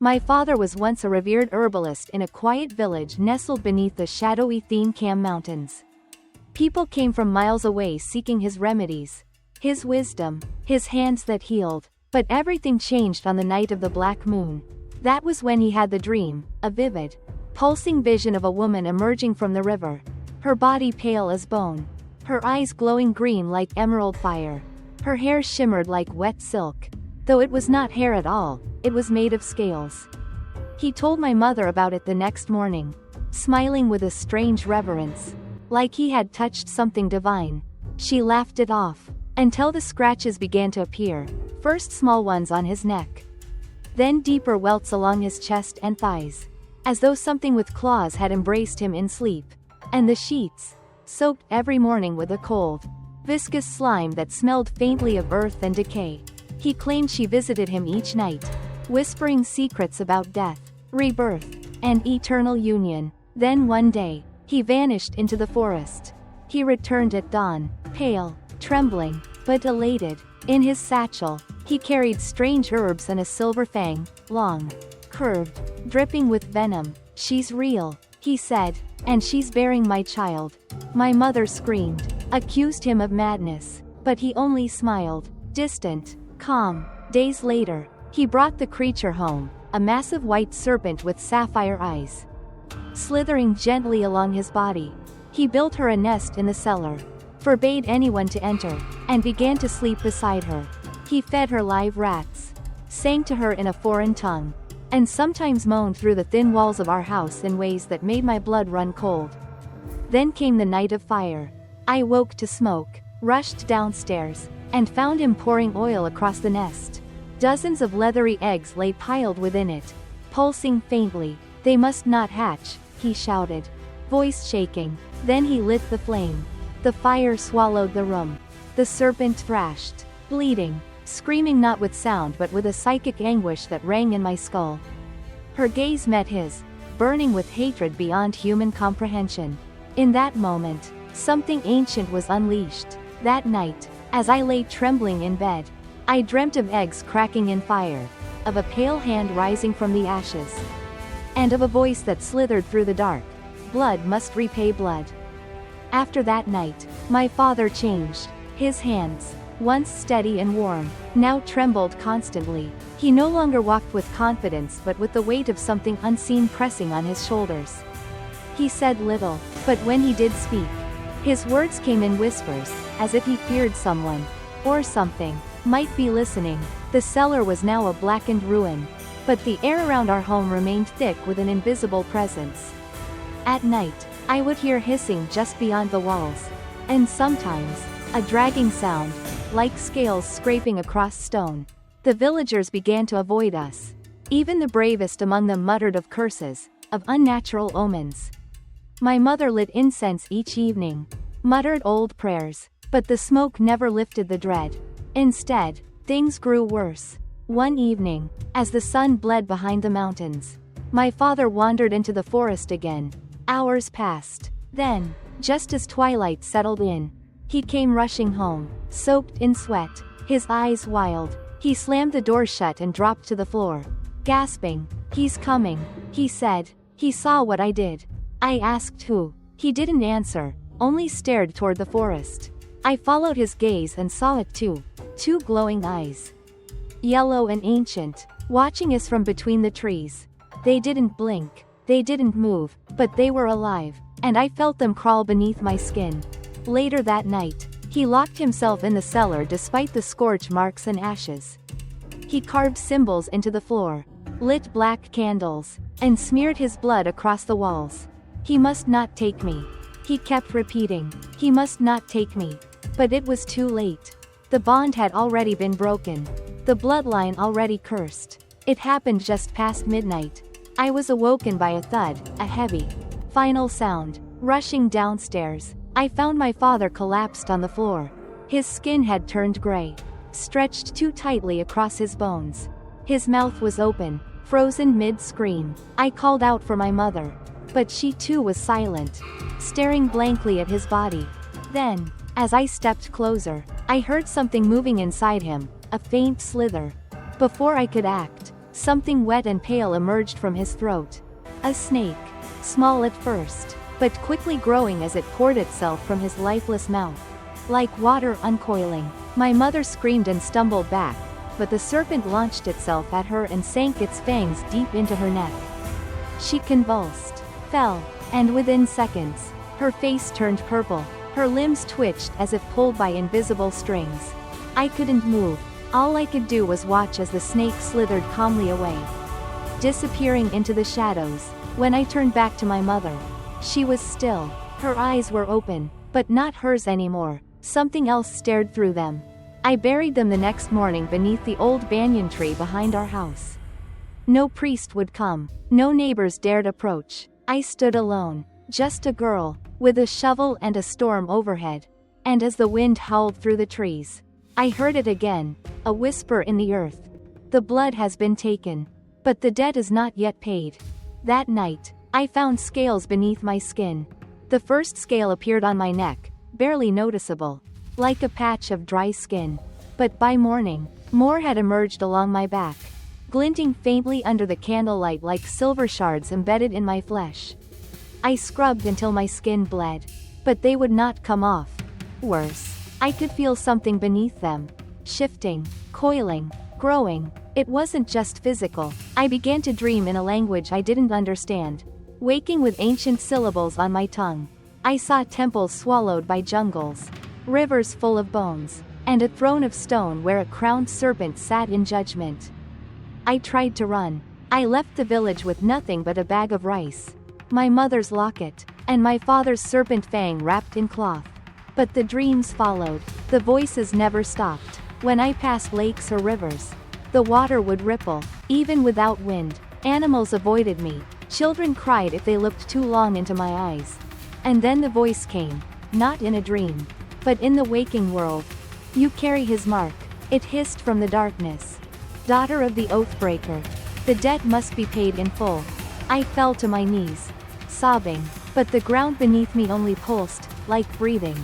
My father was once a revered herbalist in a quiet village nestled beneath the shadowy Thien Cam Mountains. People came from miles away seeking his remedies, his wisdom, his hands that healed. But everything changed on the night of the black moon. That was when he had the dream, a vivid, pulsing vision of a woman emerging from the river, her body pale as bone, her eyes glowing green like emerald fire. Her hair shimmered like wet silk. Though it was not hair at all, it was made of scales. He told my mother about it the next morning, smiling with a strange reverence, like he had touched something divine. She laughed it off, until the scratches began to appear, first small ones on his neck, then deeper welts along his chest and thighs, as though something with claws had embraced him in sleep. And the sheets, soaked every morning with a cold, viscous slime that smelled faintly of earth and decay. He claimed she visited him each night, whispering secrets about death, rebirth, and eternal union. Then one day, he vanished into the forest. He returned at dawn, pale, trembling, but elated. In his satchel, he carried strange herbs and a silver fang, long, curved, dripping with venom. "She's real," he said, "and she's bearing my child." My mother screamed, accused him of madness, but he only smiled, distant, calm. Days later, he brought the creature home, a massive white serpent with sapphire eyes, slithering gently along his body. He built her a nest in the cellar, forbade anyone to enter, and began to sleep beside her. He fed her live rats, sang to her in a foreign tongue, and sometimes moaned through the thin walls of our house in ways that made my blood run cold. Then came the night of fire. I woke to smoke, rushed downstairs, and found him pouring oil across the nest. Dozens of leathery eggs lay piled within it, pulsing faintly. "They must not hatch," he shouted, voice shaking. Then he lit the flame. The fire swallowed the room. The serpent thrashed, bleeding, screaming not with sound but with a psychic anguish that rang in my skull. Her gaze met his, burning with hatred beyond human comprehension. In that moment, something ancient was unleashed. That night, as I lay trembling in bed, I dreamt of eggs cracking in fire, of a pale hand rising from the ashes, and of a voice that slithered through the dark. Blood must repay blood. After that night, my father changed. His hands, once steady and warm, now trembled constantly. He no longer walked with confidence but with the weight of something unseen pressing on his shoulders. He said little, but when he did speak, his words came in whispers, as if he feared someone, or something, might be listening. The cellar was now a blackened ruin, but the air around our home remained thick with an invisible presence. At night, I would hear hissing just beyond the walls, and sometimes, a dragging sound, like scales scraping across stone. The villagers began to avoid us. Even the bravest among them muttered of curses, of unnatural omens. My mother lit incense each evening, muttered old prayers, but the smoke never lifted the dread. Instead, things grew worse. One evening, as the sun bled behind the mountains, my father wandered into the forest again. Hours passed. Then, just as twilight settled in, he came rushing home, soaked in sweat, his eyes wild. He slammed the door shut and dropped to the floor, gasping. "He's coming," he said. He saw what I did. I asked who. He didn't answer, only stared toward the forest. I followed his gaze and saw it too. Two glowing eyes, yellow and ancient, watching us from between the trees. They didn't blink, they didn't move, but they were alive, and I felt them crawl beneath my skin. Later that night, he locked himself in the cellar despite the scorch marks and ashes. He carved symbols into the floor, lit black candles, and smeared his blood across the walls. "He must not take me," he kept repeating. "He must not take me." But it was too late. The bond had already been broken, the bloodline already cursed. It happened just past midnight. I was awoken by a thud, a heavy, final sound. Rushing downstairs, I found my father collapsed on the floor. His skin had turned gray, stretched too tightly across his bones. His mouth was open, frozen mid-scream. I called out for my mother, but she too was silent, staring blankly at his body. Then, as I stepped closer, I heard something moving inside him, a faint slither. Before I could act, Something wet and pale emerged from his throat. A snake. Small at first, but quickly growing as it poured itself from his lifeless mouth. Like water uncoiling. My mother screamed and stumbled back, but the serpent launched itself at her and sank its fangs deep into her neck. She convulsed, fell, and within seconds, her face turned purple, her limbs twitched as if pulled by invisible strings. I couldn't move. All I could do was watch as the snake slithered calmly away, disappearing into the shadows. When I turned back to my mother, she was still. Her eyes were open, but not hers anymore. Something else stared through them. I buried them the next morning beneath the old banyan tree behind our house. No priest would come. No neighbors dared approach. I stood alone, just a girl, with a shovel and a storm overhead. And as the wind howled through the trees, I heard it again, a whisper in the earth. The blood has been taken, but the debt is not yet paid. That night, I found scales beneath my skin. The first scale appeared on my neck, barely noticeable, like a patch of dry skin. But by morning, more had emerged along my back, glinting faintly under the candlelight like silver shards embedded in my flesh. I scrubbed until my skin bled, but they would not come off. Worse, I could feel something beneath them, shifting, coiling, growing. It wasn't just physical. I began to dream in a language I didn't understand, waking with ancient syllables on my tongue. I saw temples swallowed by jungles, rivers full of bones, and a throne of stone where a crowned serpent sat in judgment. I tried to run. I left the village with nothing but a bag of rice, my mother's locket, and my father's serpent fang wrapped in cloth. But the dreams followed. The voices never stopped. When I passed lakes or rivers, the water would ripple. Even without wind, animals avoided me. Children cried if they looked too long into my eyes. And then the voice came, not in a dream, but in the waking world. You carry his mark. It hissed from the darkness. Daughter of the Oathbreaker. The debt must be paid in full. I fell to my knees, sobbing, but the ground beneath me only pulsed, like breathing.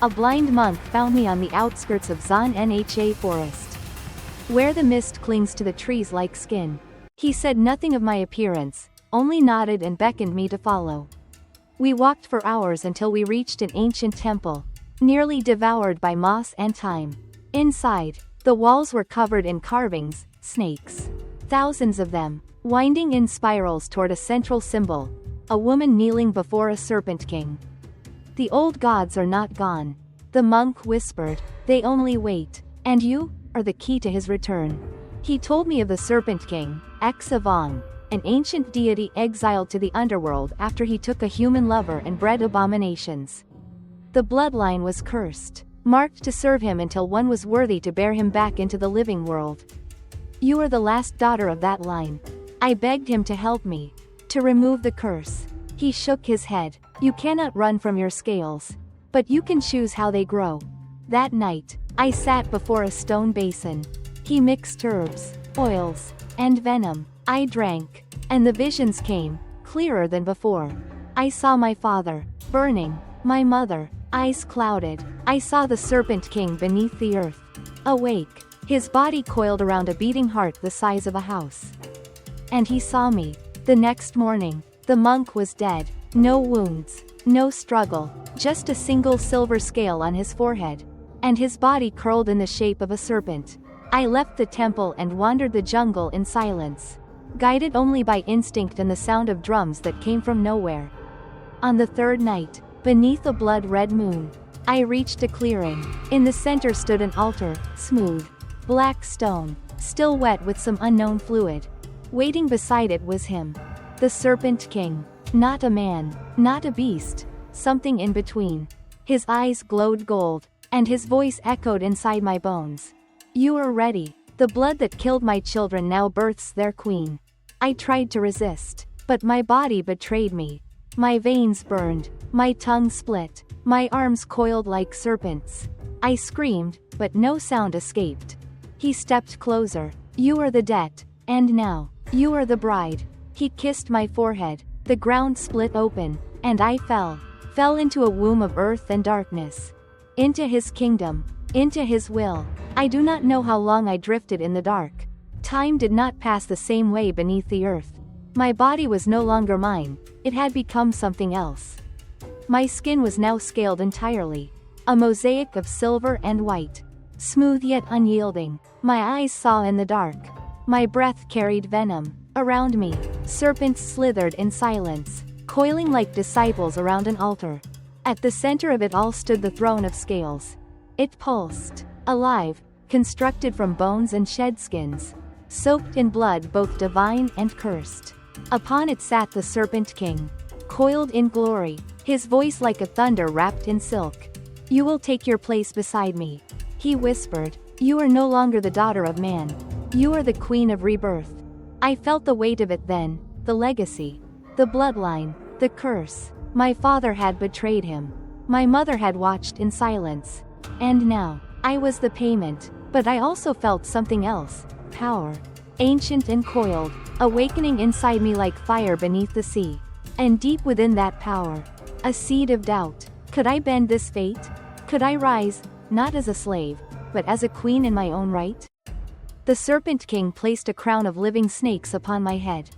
A blind monk found me on the outskirts of Zan Nha forest, where the mist clings to the trees like skin. He said nothing of my appearance, only nodded and beckoned me to follow. We walked for hours until we reached an ancient temple, nearly devoured by moss and time. Inside, the walls were covered in carvings, snakes, thousands of them, winding in spirals toward a central symbol, a woman kneeling before a serpent king. The old gods are not gone, the monk whispered, they only wait, and you are the key to his return. He told me of the Serpent King, Exavong, an ancient deity exiled to the underworld after he took a human lover and bred abominations. The bloodline was cursed, marked to serve him until one was worthy to bear him back into the living world. You are the last daughter of that line. I begged him to help me, to remove the curse. He shook his head. You cannot run from your scales, but you can choose how they grow. That night, I sat before a stone basin. He mixed herbs, oils, and venom. I drank, and the visions came, clearer than before. I saw my father, burning, my mother, eyes clouded. I saw the Serpent King beneath the earth, awake, his body coiled around a beating heart the size of a house. And he saw me. The next morning, the monk was dead. No wounds, no struggle, just a single silver scale on his forehead, and his body curled in the shape of a serpent. I left the temple and wandered the jungle in silence, guided only by instinct and the sound of drums that came from nowhere. On the third night, beneath a blood-red moon, I reached a clearing. In the center stood an altar, smooth, black stone, still wet with some unknown fluid. Waiting beside it was him, the Serpent King. Not a man, not a beast, something in between. His eyes glowed gold, and his voice echoed inside my bones. You are ready. The blood that killed my children now births their queen. I tried to resist, but my body betrayed me. My veins burned, my tongue split, my arms coiled like serpents. I screamed, but no sound escaped. He stepped closer. You are the debt, and now, you are the bride. He kissed my forehead. The ground split open, and I fell into a womb of earth and darkness. Into his kingdom, into his will. I do not know how long I drifted in the dark, Time did not pass the same way beneath the earth. My body was no longer mine, it had become something else. My skin was now scaled entirely. A mosaic of silver and white. Smooth yet unyielding. My eyes saw in the dark. My breath carried venom. Around me, serpents slithered in silence, coiling like disciples around an altar. At the center of it all stood the throne of scales. It pulsed, alive, constructed from bones and shed skins, soaked in blood both divine and cursed. Upon it sat the Serpent King, coiled in glory, his voice like a thunder wrapped in silk. "You will take your place beside me," he whispered. "You are no longer the daughter of man. You are the queen of rebirth." I felt the weight of it then, the legacy, the bloodline, the curse. My father had betrayed him. My mother had watched in silence. And now, I was the payment, but I also felt something else, power. Ancient and coiled, awakening inside me like fire beneath the sea. And deep within that power, a seed of doubt. Could I bend this fate? Could I rise, not as a slave, but as a queen in my own right? The Serpent King placed a crown of living snakes upon my head.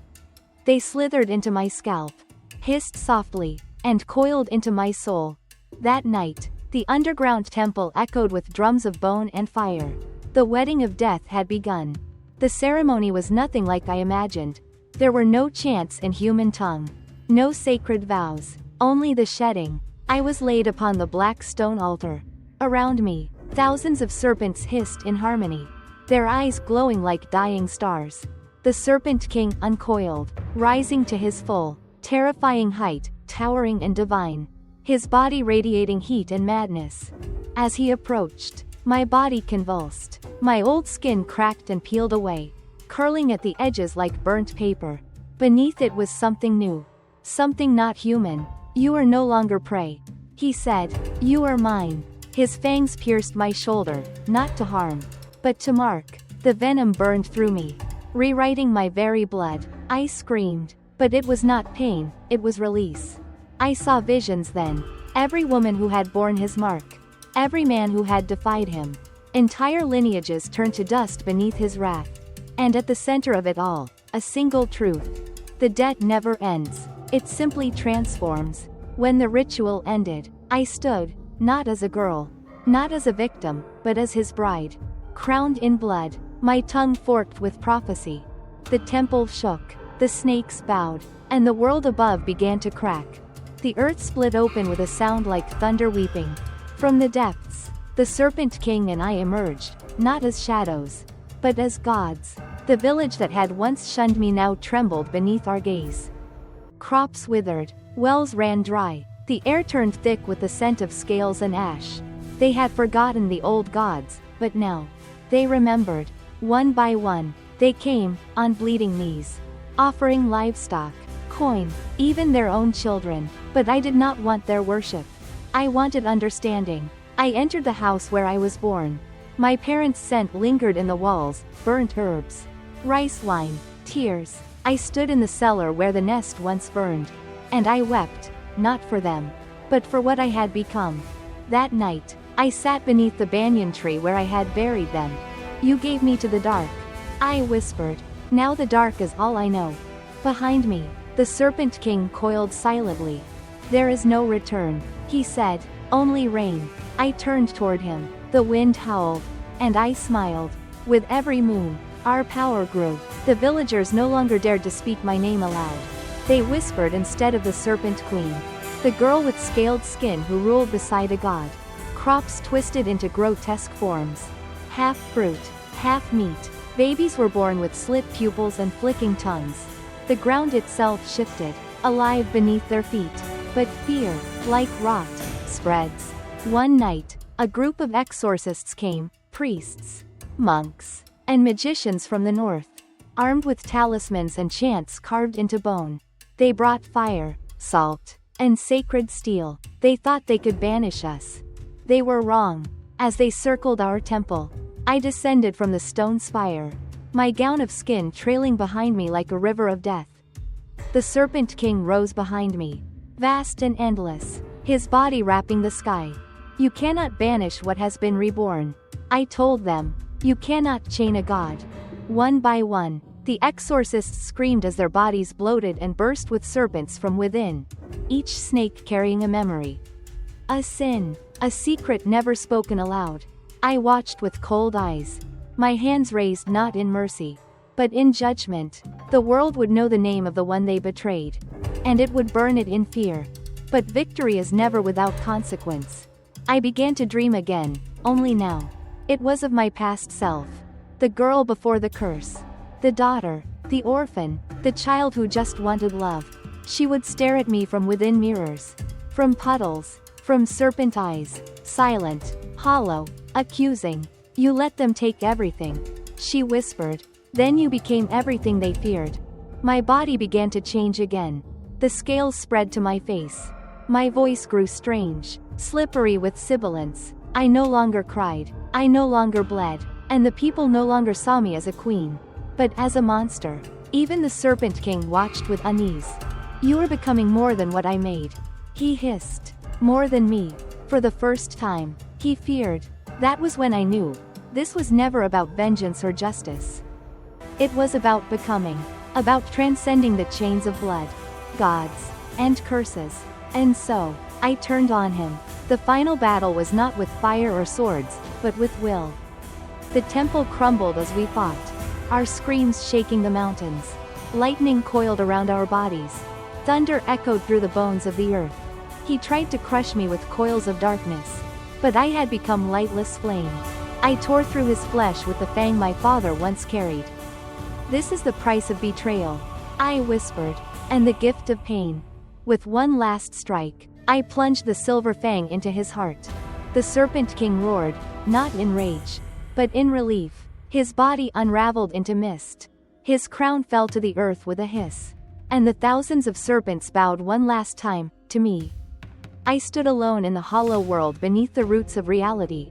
They slithered into my scalp, hissed softly, and coiled into my soul. That night, the underground temple echoed with drums of bone and fire. The wedding of death had begun. The ceremony was nothing like I imagined. There were no chants in human tongue, no sacred vows, only the shedding. I was laid upon the black stone altar. Around me, thousands of serpents hissed in harmony, their eyes glowing like dying stars. The Serpent King uncoiled, rising to his full, terrifying height, towering and divine, his body radiating heat and madness. As he approached, my body convulsed. My old skin cracked and peeled away, curling at the edges like burnt paper. Beneath it was something new, something not human. "You are no longer prey," he said. "You are mine." His fangs pierced my shoulder, not to harm, but to mark. The venom burned through me, rewriting my very blood. I screamed, but it was not pain, it was release. I saw visions then. Every woman who had borne his mark, every man who had defied him. Entire lineages turned to dust beneath his wrath. And at the center of it all, a single truth. The debt never ends. It simply transforms. When the ritual ended, I stood, not as a girl, not as a victim, but as his bride. Crowned in blood, my tongue forked with prophecy. The temple shook, the snakes bowed, and the world above began to crack. The earth split open with a sound like thunder weeping. From the depths, the Serpent King and I emerged, not as shadows, but as gods. The village that had once shunned me now trembled beneath our gaze. Crops withered, wells ran dry, the air turned thick with the scent of scales and ash. They had forgotten the old gods, but now, they remembered. One by one, they came, on bleeding knees, offering livestock, coin, even their own children, but I did not want their worship. I wanted understanding. I entered the house where I was born. My parents' scent lingered in the walls, burnt herbs, rice wine, tears. I stood in the cellar where the nest once burned. And I wept, not for them, but for what I had become. That night, I sat beneath the banyan tree where I had buried them. "You gave me to the dark," I whispered. "Now the dark is all I know." Behind me, the Serpent King coiled silently. "There is no return," he said, "only rain." I turned toward him. The wind howled, and I smiled. With every moon, our power grew. The villagers no longer dared to speak my name aloud. They whispered instead of the Serpent Queen, the girl with scaled skin who ruled beside a god. Crops twisted into grotesque forms. Half fruit, half meat. Babies were born with slit pupils and flicking tongues. The ground itself shifted, alive beneath their feet. But fear, like rot, spreads. One night, a group of exorcists came, priests, monks, and magicians from the north, armed with talismans and chants carved into bone. They brought fire, salt, and sacred steel. They thought they could banish us. They were wrong. As they circled our temple, I descended from the stone spire, my gown of skin trailing behind me like a river of death. The Serpent King rose behind me, vast and endless, his body wrapping the sky. "You cannot banish what has been reborn," I told them. "You cannot chain a god. One by one, the exorcists screamed as their bodies bloated and burst with serpents from within, each snake carrying a memory. A sin, a secret never spoken aloud. I watched with cold eyes, my hands raised not in mercy, but in judgment. The world would know the name of the one they betrayed, and it would burn it in fear. But victory is never without consequence. I began to dream again, only now. It was of my past self. The girl before the curse. The daughter, the orphan, the child who just wanted love. She would stare at me from within mirrors, from puddles, from serpent eyes, silent, hollow, accusing. You let them take everything, she whispered. Then you became everything they feared. My body began to change again. The scales spread to my face. My voice grew strange, slippery with sibilance. I no longer cried, I no longer bled, and the people no longer saw me as a queen, but as a monster. Even the Serpent King watched with unease. You are becoming more than what I made, he hissed. More than me. For the first time, he feared. That was when I knew. This was never about vengeance or justice. It was about becoming. About transcending the chains of blood, gods, and curses. And so, I turned on him. The final battle was not with fire or swords, but with will. The temple crumbled as we fought, our screams shaking the mountains. Lightning coiled around our bodies. Thunder echoed through the bones of the earth. He tried to crush me with coils of darkness, but I had become lightless flame. I tore through his flesh with the fang my father once carried. This is the price of betrayal, I whispered, and the gift of pain. With one last strike, I plunged the silver fang into his heart. The Serpent King roared, not in rage, but in relief. His body unraveled into mist. His crown fell to the earth with a hiss. And the thousands of serpents bowed one last time, to me. I stood alone in the hollow world beneath the roots of reality.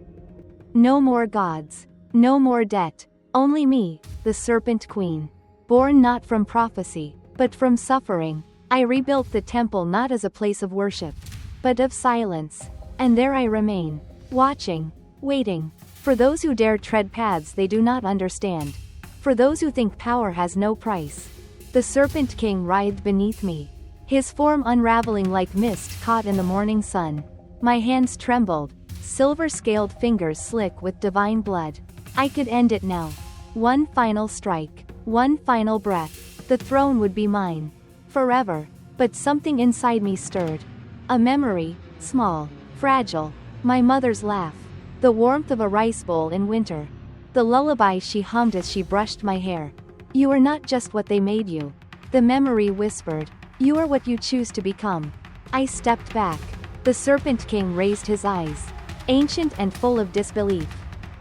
No more gods. No more debt. Only me, the Serpent Queen. Born not from prophecy, but from suffering. I rebuilt the temple not as a place of worship, but of silence. And there I remain, watching, waiting. For those who dare tread paths they do not understand. For those who think power has no price. The Serpent King writhed beneath me, his form unraveling like mist caught in the morning sun. My hands trembled, silver-scaled fingers slick with divine blood. I could end it now. One final strike, one final breath. The throne would be mine. Forever. But something inside me stirred. A memory, small, fragile. My mother's laugh. The warmth of a rice bowl in winter. The lullaby she hummed as she brushed my hair. You are not just what they made you. The memory whispered. You are what you choose to become. I stepped back. The Serpent King raised his eyes, ancient and full of disbelief.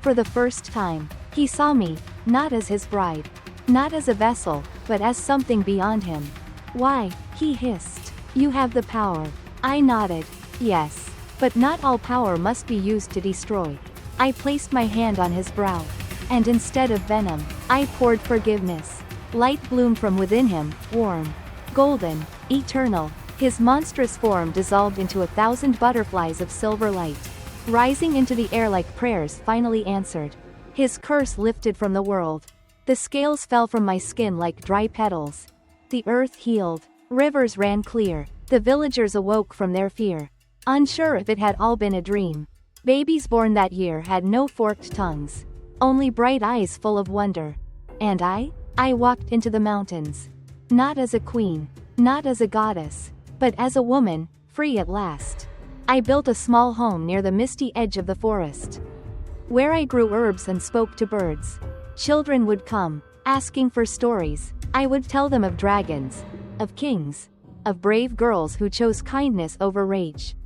For the first time, he saw me, not as his bride, not as a vessel, but as something beyond him. Why, he hissed. You have the power. I nodded. Yes. But not all power must be used to destroy. I placed my hand on his brow. And instead of venom, I poured forgiveness. Light bloomed from within him, warm, golden, eternal. His monstrous form dissolved into 1,000 butterflies of silver light, rising into the air like prayers finally answered. His curse lifted from the world. The scales fell from my skin like dry petals. The earth healed. Rivers ran clear. The villagers awoke from their fear, unsure if it had all been a dream. Babies born that year had no forked tongues, only bright eyes full of wonder. And I walked into the mountains. Not as a queen, not as a goddess, but as a woman, free at last. I built a small home near the misty edge of the forest, where I grew herbs and spoke to birds. Children would come, asking for stories. I would tell them of dragons, of kings, of brave girls who chose kindness over rage.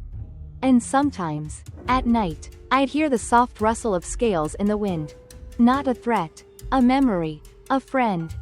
And sometimes, at night, I'd hear the soft rustle of scales in the wind. Not a threat, a memory, a friend.